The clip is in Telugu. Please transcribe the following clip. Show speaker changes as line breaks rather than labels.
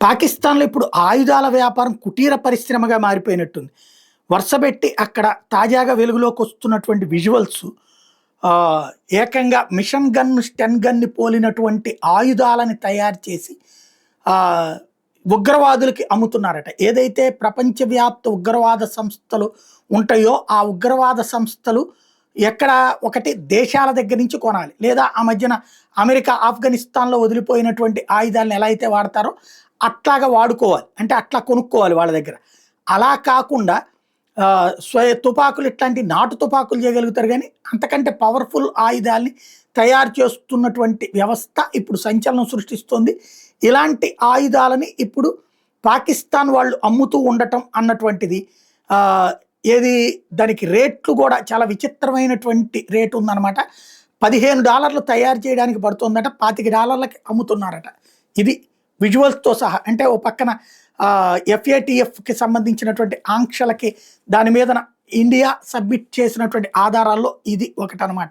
పాకిస్తాన్‌లో ఇప్పుడు ఆయుధాల వ్యాపారం కుటీర పరిశ్రమగా మారిపోయినట్టుంది. వరుసబెట్టి అక్కడ తాజాగా వెలుగులోకొస్తున్నటువంటి విజువల్స్ ఏకంగా మిషన్ గన్, స్టన్ గన్‌ని పోలినటువంటి ఆయుధాలని తయారు చేసి ఆహ్, ఉగ్రవాదులకి అమ్ముతున్నారట. ఏదైతే ప్రపంచవ్యాప్త ఉగ్రవాద సంస్థలు ఉంటాయో, ఆ ఉగ్రవాద సంస్థలు ఎక్కడ ఒకటి దేశాల దగ్గర నుంచి కొనాలి. లేదా ఆ మధ్యన అమెరికా ఆఫ్ఘనిస్తాన్‌లో వదిలిపోయినటువంటి ఆయుధాలను ఎలా అయితే వాడతారో అట్లాగా వాడుకోవాలి. అంటే అట్లా కొనుక్కోవాలి వాళ్ళ దగ్గర. అలా కాకుండా తుపాకులు ఇట్లాంటి నాటు తుపాకులు చేయగలుగుతారు గానీ, అంతకంటే పవర్‌ఫుల్ ఆయుధాల్ని తయారు చేస్తున్నటువంటి వ్యవస్థ ఇప్పుడు సంచలనం సృష్టిస్తోంది. ఇలాంటి ఆయుధాలని ఇప్పుడు పాకిస్తాన్ వాళ్ళు అమ్ముతూ ఉండటం అన్నటువంటిది ఆహ్, ఏది దానికి రేట్లు గూడా చాలా విచిత్రమైనటువంటి రేట్ ఉందనమాట. $15 తయారు చేయడానికి పడుతుందట. $25కి అమ్ముతున్నారట. ఇది విజువల్స్‌తో సహా. అంటే ఓ పక్కన ఎఫ్ఏటీఎఫ్‌కి సంబంధించినటువంటి ఆంక్షలకి దాని మీదన ఇండియా సబ్మిట్ చేసినటువంటి ఆధారాల్లో ఇది ఒకటనమాట.